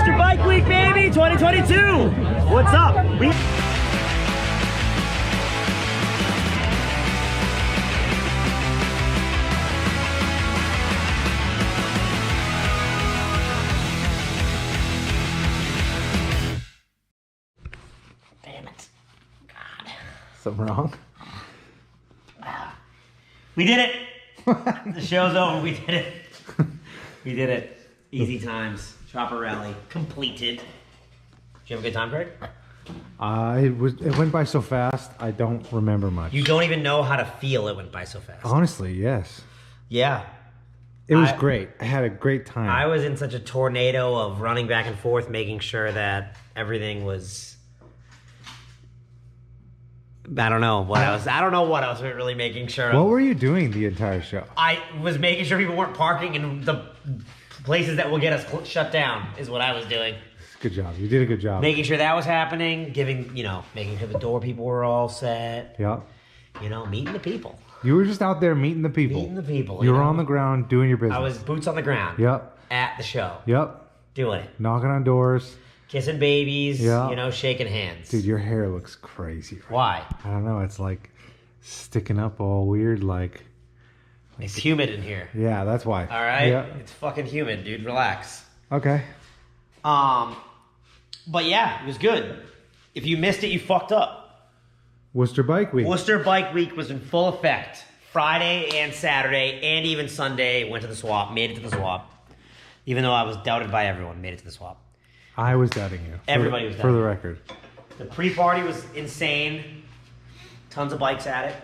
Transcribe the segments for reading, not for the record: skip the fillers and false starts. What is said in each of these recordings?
Worcester Bike Week, baby, 2022. What's up? Damn it. God. Something wrong? We did it. The show's over. We did it. We did it. Easy times. Chopper rally completed. Did you have a good time, Craig? It went by so fast, I don't remember much. You don't even know how to feel it went by so fast. Honestly, yes. Yeah. It was great. I had a great time. I was in such a tornado of running back and forth, making sure that everything was... I don't know what I was really making sure of. What were you doing the entire show? I was making sure people weren't parking in the places that will get us shut down, is what I was doing. Good job. You did a good job. Making sure that was happening, making sure the door people were all set. Yeah. Meeting the people. You were just out there meeting the people. Meeting the people. You were on the ground doing your business. I was boots on the ground. Yep. At the show. Yep. Doing it. Knocking on doors. Kissing babies. Yeah. Shaking hands. Dude, your hair looks crazy. Right Why? now. I don't know. It's like sticking up all weird like... It's humid in here. Yeah, that's why. All right? Yeah. It's fucking humid, dude. Relax. Okay. But yeah, it was good. If you missed it, you fucked up. Worcester Bike Week. Worcester Bike Week was in full effect. Friday and Saturday and even Sunday, went to the swap, made it to the swap. Even though I was doubted by everyone, made it to the swap. I was doubting you. Everybody was doubting for the you. record. The pre-party was insane. Tons of bikes at it.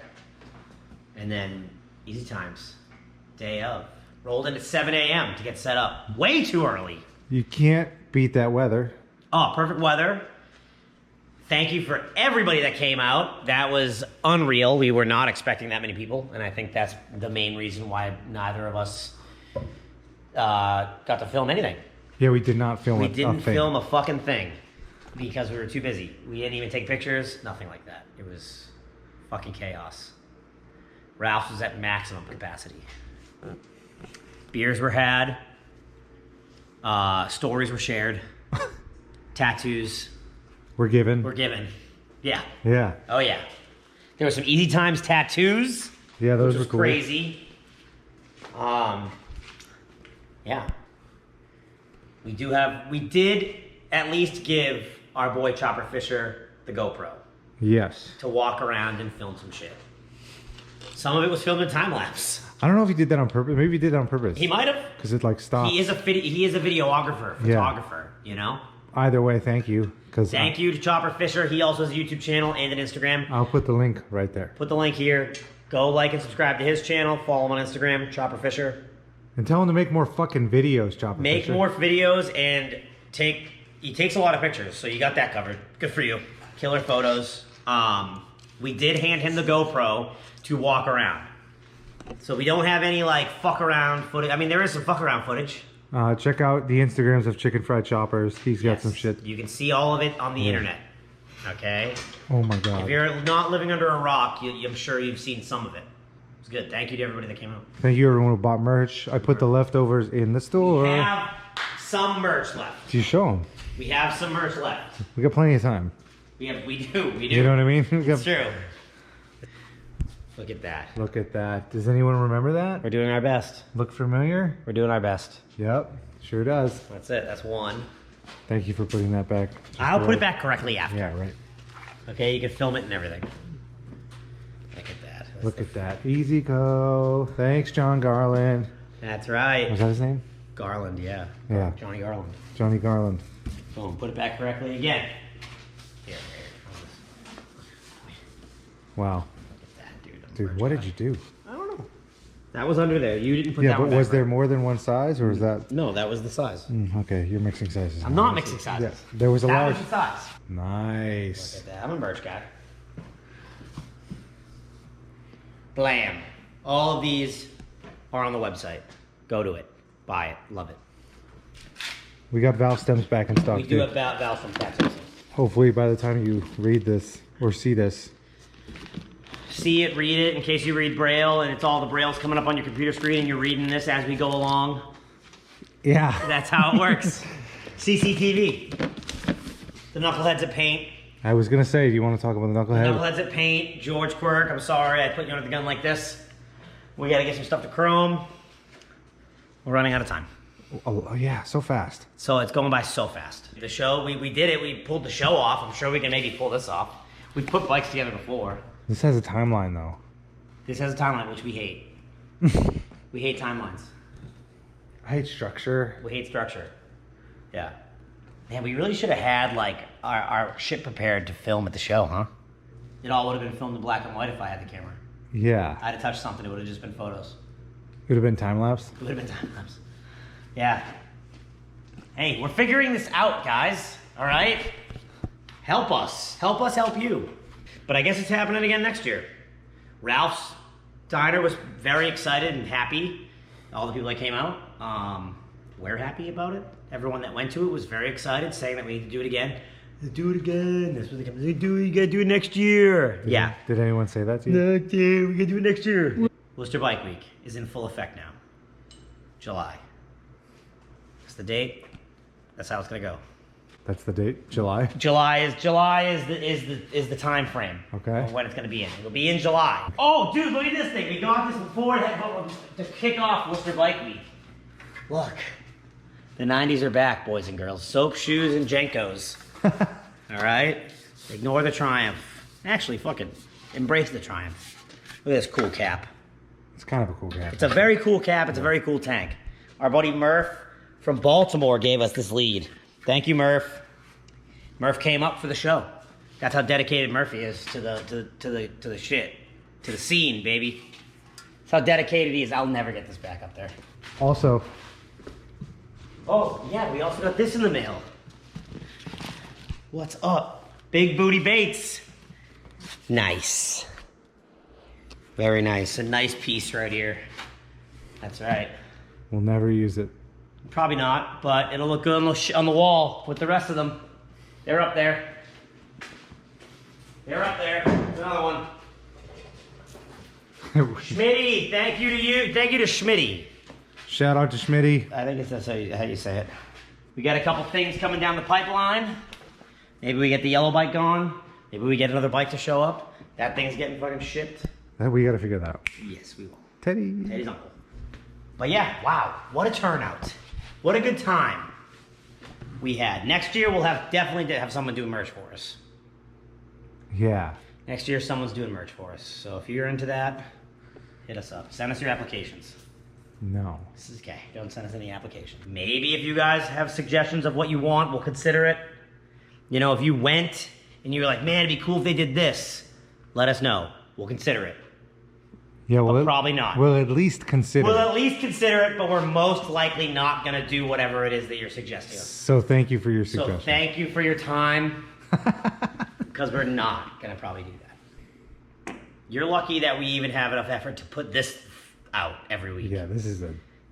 And then easy times. Day of. Rolled in at 7 a.m. to get set up. Way too early. You can't beat that weather. Oh, perfect weather. Thank you for everybody that came out. That was unreal. We were not expecting that many people. And I think that's the main reason why neither of us got to film anything. Yeah, we did not film We a didn't thing. film a fucking thing because we were too busy. We didn't even take pictures, nothing like that. It was fucking chaos. Ralph's was at maximum capacity. Beers were had. Stories were shared. Tattoos We're given. were given. Yeah. Yeah. Oh yeah. There were some Easy Times tattoos. Yeah, those which were was cool. crazy. Yeah. We did at least give our boy Chopper Fisher the GoPro Yes. to walk around and film some shit. Some of it was filmed in time lapse. I don't know if he did that on purpose. Maybe he did that on purpose. He might have. Because it like stopped. He is a videographer, photographer, Either way, thank you. Thank you to Chopper Fisher. He also has a YouTube channel and an Instagram. I'll put the link right there. Put the link here. Go like and subscribe to his channel. Follow him on Instagram, Chopper Fisher. And tell him to make more fucking videos, Chopper Make Fisher. more videos and he takes a lot of pictures, so you got that covered. Good for you. Killer photos. We did hand him the GoPro to walk around. So we don't have any like fuck around footage. I mean, there is some fuck around footage. Check out the Instagrams of Chicken Fried Choppers. He's got some shit. You can see all of it on the internet. Okay? Oh my god. If you're not living under a rock, I'm sure you've seen some of it. It's good. Thank you to everybody that came out. Thank you everyone who bought merch. I put the leftovers in the store. We have some merch left. Do you show them? We have some merch left. We got plenty of time. We do. You know what I mean? It's true. Look at that. Look at that. Does anyone remember that? We're doing our best. Look familiar? We're doing our best. Yep, sure does. That's it. That's one. Thank you for putting that back. I'll put it back correctly after. Yeah, right. Okay, you can film it and everything. Look at that. Look at that. Easy go. Thanks, John Garland. That's right. Was that his name? Garland, yeah. Yeah. Johnny Garland. Johnny Garland. Boom. Put it back correctly again. Here. Wow. Look at that, dude. Dude, what did you do? I don't know. That was under there. You didn't put Yeah, that but one was back there right. more than one size, or was that? No, that was the size. Okay, you're mixing sizes. I'm not mixing sizes. Yeah, there was a That large. was the size. Nice. Look at that. I'm a merch guy. Blam. All of these are on the website. Go to it. Buy it. Love it. We got valve stems back in stock We too. do have valves from Texas. Hopefully, by the time you read this or see this, See it, read it, in case you read Braille, and it's all the Braille's coming up on your computer screen, and you're reading this as we go along. yeah, That's how it works. CCTV. The Knuckleheads at Paint. I was gonna say, do you want to talk about the knucklehead? Knuckleheads at Paint. George Quirk, I'm sorry I put you under the gun like this. We gotta get some stuff to chrome. We're running out of time. Oh yeah, so fast. So it's going by so fast. The show, we did it. We pulled the show off. I'm sure we can maybe pull this off. We put bikes together before. This has a timeline though. This has a timeline, which we hate. We hate timelines. I hate structure. We hate structure. Yeah. Man, we really should have had like our shit prepared to film at the show, huh? It all would have been filmed in black and white if I had the camera. Yeah. I'd have touched something, it would have just been photos. It would have been time lapse. It would have been time lapse. Yeah. Hey, we're figuring this out, guys. All right? Help us. Help us help you. But I guess it's happening again next year. Ralph's Diner was very excited and happy. All the people that came out. We're happy about it. Everyone that went to it was very excited, saying that we need to do it again. Do it again. That's what they come. You gotta do it next year. Yeah. Did anyone say that to you? No, dude, we gotta do it next year. Worcester Bike Week is in full effect now. July. That's the date. That's how it's gonna go. That's the date. July. July is the time frame. Okay. Of when it's gonna be in. It'll be in July. Oh, dude, look at this thing. We got this before to kick off Worcester Bike Week. Look, the '90s are back, boys and girls. Soap, shoes, and Jenkos. All right. Ignore the Triumph. Actually, fucking embrace the Triumph. Look at this cool cap. It's kind of a cool cap. It's a very cool cap. It's a very cool tank. Our buddy Murph from Baltimore gave us this lead. Thank you, Murph. Murph came up for the show. That's how dedicated Murphy is to the shit, to the scene, baby. That's how dedicated he is. I'll never get this back up there. Also. Oh yeah, we also got this in the mail. What's up? Big Booty Baits. Nice. Very nice. A nice piece right here. That's right. We'll never use it. Probably not, but it'll look good on the wall with the rest of them. They're up there. They're up there. There's another one. Schmitty, thank you to you. Thank you to Schmitty. Shout out to Schmitty. I think that's how you say it. We got a couple things coming down the pipeline. Maybe we get the yellow bike going. Maybe we get another bike to show up. That thing's getting fucking shipped. That we gotta figure that out. Yes, we will. Teddy's uncle. But yeah, wow, what a turnout. What a good time we had. Next year we'll definitely have someone doing merch for us. Yeah. Next year someone's doing merch for us. So if you're into that, hit us up. Send us your applications. No. This is okay. Don't send us any applications. Maybe if you guys have suggestions of what you want, we'll consider it. You know, if you went and you were like, man, it'd be cool if they did this, let us know. We'll consider it. Yeah, well, probably not. We'll at least consider We'll it. at least consider it, but we're most likely not going to do whatever it is that you're suggesting. So thank you for your suggestion. So thank you for your time, because we're not going to probably do that. You're lucky that we even have enough effort to put this out every week. Yeah, this is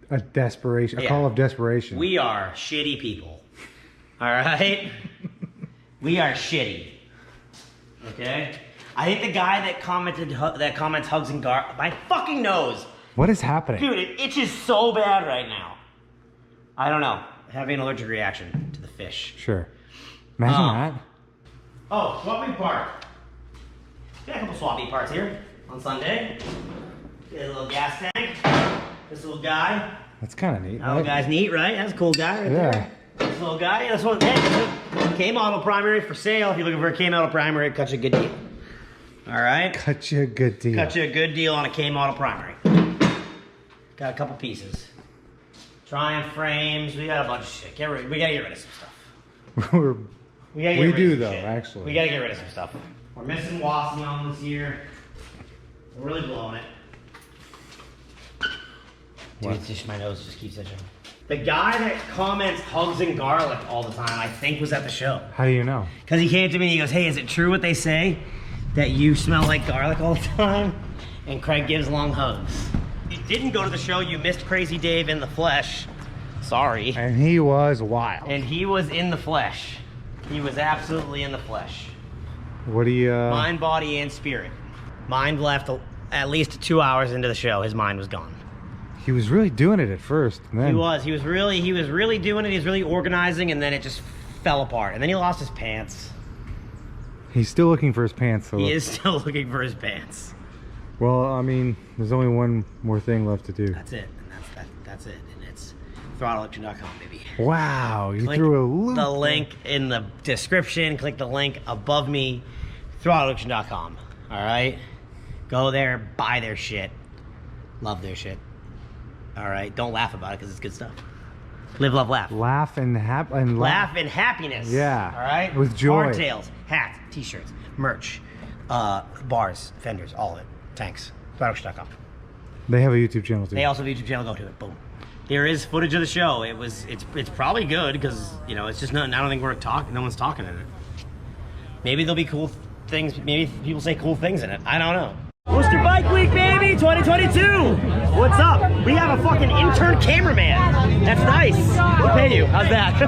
a desperation, a call of desperation. We are shitty people. All right? We are shitty. Okay? I think the guy that comments hugs and gar, my fucking nose. What is happening? Dude, it itches so bad right now. I don't know. Having an allergic reaction to the fish. Sure. Imagine that. Oh, swap meet park. Got a couple swap meet parts here on Sunday. Get a little gas tank. This little guy. That's kind of neat. That little guy's neat, right? That's a cool guy right there. This little guy. This one. Hey, K-model primary for sale. If you're looking for a K-model primary, it cuts you a good deal. All right. Cut you a good deal. Cut you a good deal on a K-model primary. Got a couple pieces. Triumph frames. We got a bunch of shit. We gotta get rid of some stuff. We do though, actually. We gotta get rid of some stuff. We're missing Wasion this year. We're really blowing it. Dude, it's just my nose just keeps itching. The guy that comments hugs and garlic all the time, I think was at the show. How do you know? Because he came to me and he goes, hey, is it true what they say? That you smell like garlic all the time? And Craig gives long hugs. You didn't go to the show, you missed Crazy Dave in the flesh. Sorry. And he was wild. And he was in the flesh. He was absolutely in the flesh. What do you... Mind, body, and spirit. Mind left at least 2 hours into the show. His mind was gone. He was really doing it at first. And then... He was really doing it. He was really organizing, and then it just fell apart. And then he lost his pants. He's still looking for his pants. So He is still looking for his pants. well, I mean, there's only one more thing left to do. That's it. And that's it. And it's throttleauction.com, baby. Wow, you Click threw a loop. the link in the description. Click the link above me. Throttleauction.com. All right? Go there, buy their shit. Love their shit. All right? Don't laugh about it because it's good stuff. Live, love, laugh. Laugh and Laugh and happiness. Yeah. All right? With joy. Hardtails, hats, t-shirts, merch, bars, fenders, all of it. Thanks. Throttleauction.com. They have a YouTube channel too. They also have a YouTube channel. Go to it. Boom. There is footage of the show. It's probably good because it's just nothing. I don't think we're talking. No one's talking in it. Maybe there'll be cool things. Maybe people say cool things in it. I don't know. Worcester Bike Week, baby, 2022. What's up? We have a fucking intern cameraman. That's nice. We'll pay you. How's that?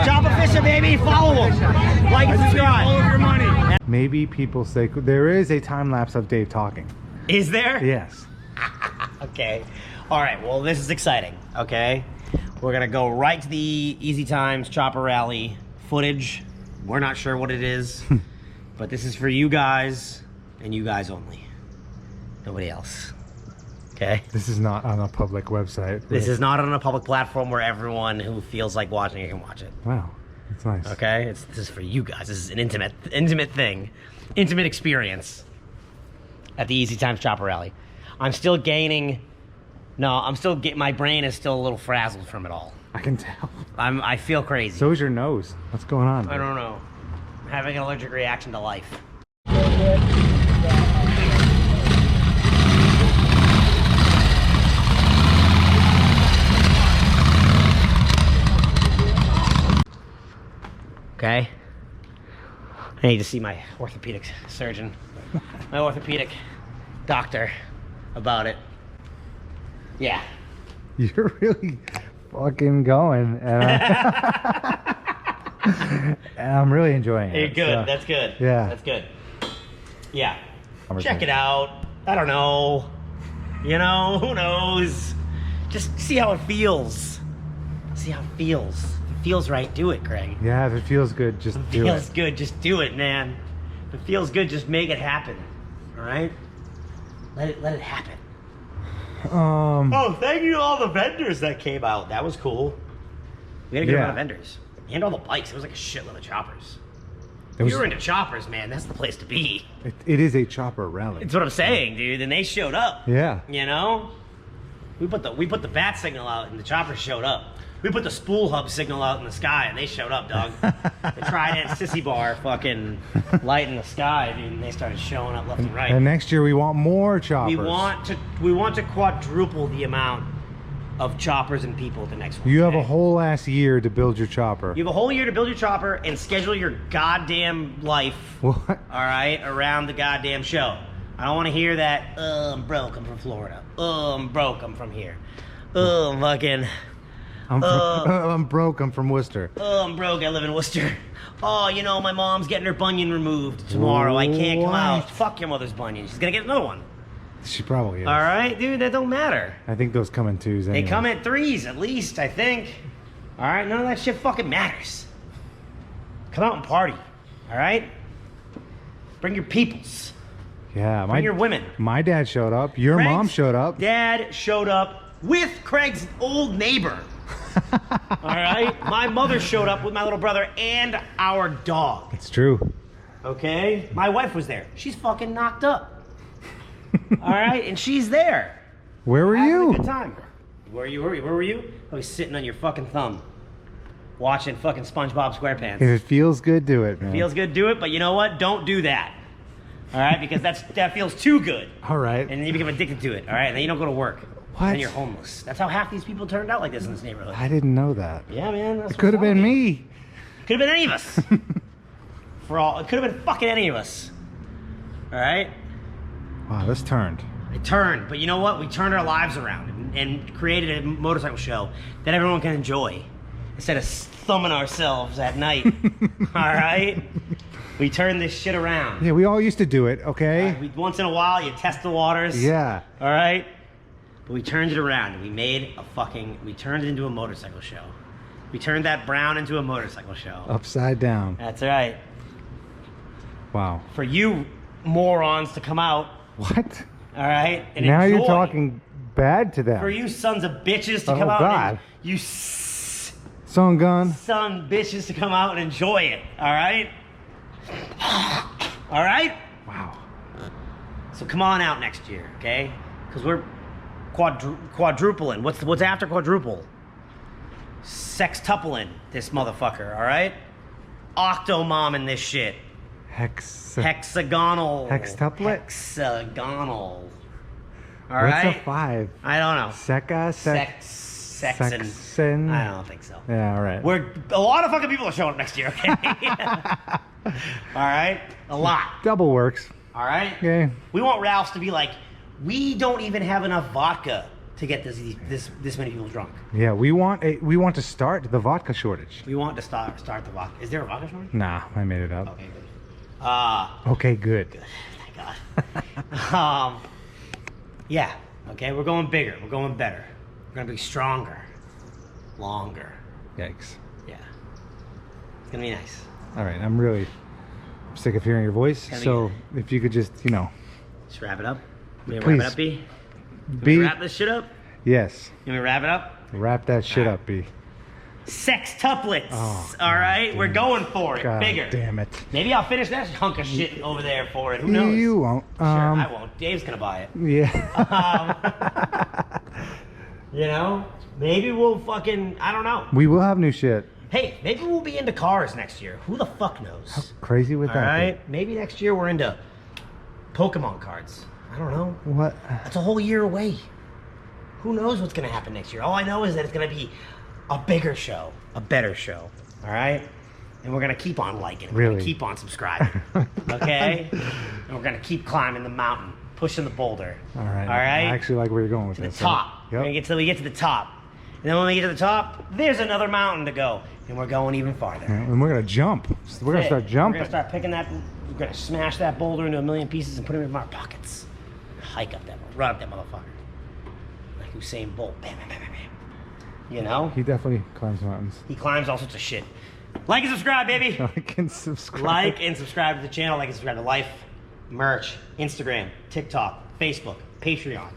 Chopper Fisher, baby. Follow him. Like and subscribe. All of your money. Maybe people say there is a time lapse of Dave talking. Is there? Yes. Okay. All right. Well, this is exciting. Okay. We're gonna go right to the Easy Times Chopper Rally footage. We're not sure what it is, but this is for you guys and you guys only. Nobody else. Okay. This is not on a public website. This is not on a public platform where everyone who feels like watching it can watch it. Wow. That's nice. Okay. This is for you guys. This is an intimate thing, intimate experience at the Easy Times Chopper Rally. I'm still gaining. No, my brain is still a little frazzled from it all. I can tell. I feel crazy. So is your nose. What's going on? I don't know. I'm having an allergic reaction to life. Okay. I need to see my orthopedic surgeon, my orthopedic doctor about it. Yeah. You're really fucking going, and I'm really enjoying it. You're good. So, That's good. yeah. That's good. Yeah. I'm Check it out. I don't know. Who knows? Just see how it feels. See how it feels. If it feels right, do it, Craig. Yeah, if it feels good, just do it. Feels good, just do it, man. If it feels good, just make it happen. All right? Let it happen. Oh, thank you to all the vendors that came out. That was cool. We had a good amount of vendors. And all the bikes. It was like a shitload of choppers. If you were into choppers, man, that's the place to be. It is a chopper rally. That's what I'm saying, dude. And they showed up. Yeah. We put the bat signal out and the choppers showed up. We put the spool hub signal out in the sky and they showed up, dog. The Trident Sissy Bar fucking light in the sky, dude, and they started showing up left and right. And next year we want more choppers. We want to quadruple the amount of choppers and people at the next one. You have a whole ass year to build your chopper. You have a whole year to build your chopper and schedule your goddamn life. What? All right, around the goddamn show. I don't want to hear that. I'm broke. I'm from Florida. I'm broke. I'm from here. I'm fucking. I'm broke. I'm from Worcester. I'm broke. I live in Worcester. My mom's getting her bunion removed tomorrow. I can't come out. Fuck your mother's bunion. She's gonna get another one. She probably is. All right, dude. That don't matter. I think those come in twos. They anyways. come in threes at least. I think. All right. None of that shit fucking matters. Come out and party. All right. Bring your peoples. Yeah, Bring your women. My dad showed up. Your Craig's mom showed up. Dad showed up with Craig's old neighbor. All right. My mother showed up with my little brother and our dog. It's true. Okay. My wife was there. She's fucking knocked up. All right, and she's there. Where were having you? a good time. Where were you? I was sitting on your fucking thumb, watching fucking SpongeBob SquarePants. If it feels good, do it, man. Feels good, do it. But you know what? Don't do that. All right, because that feels too good. All right. And then you become addicted to it. All right, and then you don't go to work. What? And then you're homeless. That's how half these people turned out like this in this neighborhood. I didn't know that. Yeah, man. It could have been me. Could have been any of us. It could have been fucking any of us. All right. Wow, this turned. It turned, but you know what? We turned our lives around and created a motorcycle show that everyone can enjoy instead of thumbing ourselves at night. All right? We turned this shit around. Yeah, we all used to do it, okay? Once in a while, you test the waters. Yeah. All right? But we turned it around and we turned it into a motorcycle show. We turned that brown into a motorcycle show. Upside down. That's right. Wow. For you morons to come out. What? All right. And now enjoy. you're talking bad to them. For you sons of bitches to come out. God. And you Son gun. son bitches to come out and enjoy it. All right. All right. Wow. So come on out next year, okay? Because we're quadrupling. What's after quadruple? Sextupling this motherfucker, all right? Octomomming this shit. Hexagonal. Hextuplet? Hexagonal. All What's right? a 5? I don't know. Sexin? I don't think so. Yeah, all right. A lot of fucking people are showing up next year, okay? All right? A lot. Double works. All right? Okay. We want Ralph's to be like, we don't even have enough vodka to get this many people drunk. Yeah, we want to start the vodka shortage. We want to start the vodka. Is there a vodka shortage? Nah, I made it up. Okay, good. Okay, good. Thank God. Yeah. Okay, we're going bigger. We're going better. We're gonna be stronger, longer. Yikes. Yeah. It's gonna be nice. All right, I'm really sick of hearing your voice. So if you could just, Just wrap it up. You want Please. to wrap it up, B? You want B. me to wrap this shit up? Yes. You want me to wrap it up? Wrap that shit up, B. Sextuplets. Oh, all right, we're going for it. God Bigger. damn it. Maybe I'll finish that hunk of shit over there for it. Who knows? You won't. Sure, I won't. Dave's gonna buy it. Yeah. Maybe we'll fucking, I don't know. We will have new shit. Hey, maybe we'll be into cars next year. Who the fuck knows? How crazy would All that right, maybe next year we're into Pokemon cards. I don't know. be? What? That's a whole year away. Who knows what's gonna happen next year? All I know is that it's gonna be a bigger show, a better show. All right, and we're gonna keep on liking. We're Really? gonna keep on subscribing. Okay, and we're gonna keep climbing the mountain, pushing the boulder. All right. All right. I actually like where you're going with To the this. top. Yep. We're gonna get till we get to the top, and then when we get to the top, there's another mountain to go, and we're going even farther. Yeah, and we're gonna jump. We're gonna start jumping. We're gonna start picking that. We're gonna smash that boulder into a million pieces and put them in our pockets. Hike up that, run up that motherfucker. Like Usain Bolt. Bam, bam, bam, bam, bam. You know? He definitely climbs mountains. He climbs all sorts of shit. Like and subscribe, baby. Like and subscribe. Like and subscribe to the channel. Like and subscribe to Life, merch, Instagram, TikTok, Facebook, Patreon.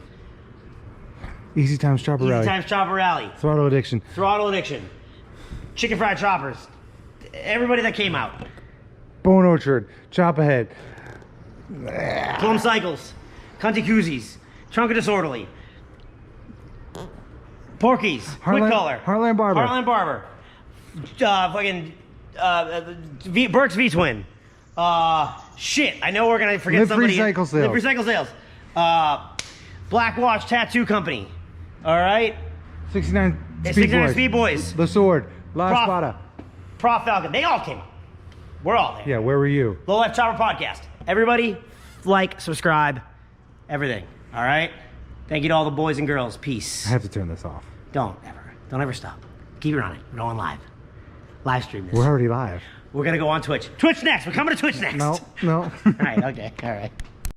Easy Times Chopper Easy Rally. Times Chopper Rally. Throttle Addiction. Throttle Addiction. Chicken Fried Choppers. Everybody that came out. Bone Orchard. Chop Ahead. Plum Cycles. Cunty Koozies. Trunk of Disorderly. Porkies. Quick Color. Heartland Barber. Heartland Barber. Burke's V-Twin. Shit, I know we're gonna forget Live somebody. Recycle Sales. Live Recycle Sales. Black Watch Tattoo Company. All right. 69 Speed 69 Boys. Speed Boys. The Sword. La Prof- Espada. Prof Falcon. They all came out. We're all there. Yeah, where were you? Low Life Chopper Podcast. Everybody, like, subscribe, everything. All right. Thank you to all the boys and girls. Peace. I have to turn this off. Don't ever stop. Keep it running. We're going live. Live stream this. We're already live. We're gonna go on Twitch. Twitch next. We're coming to Twitch next. No. All right. Okay. All right.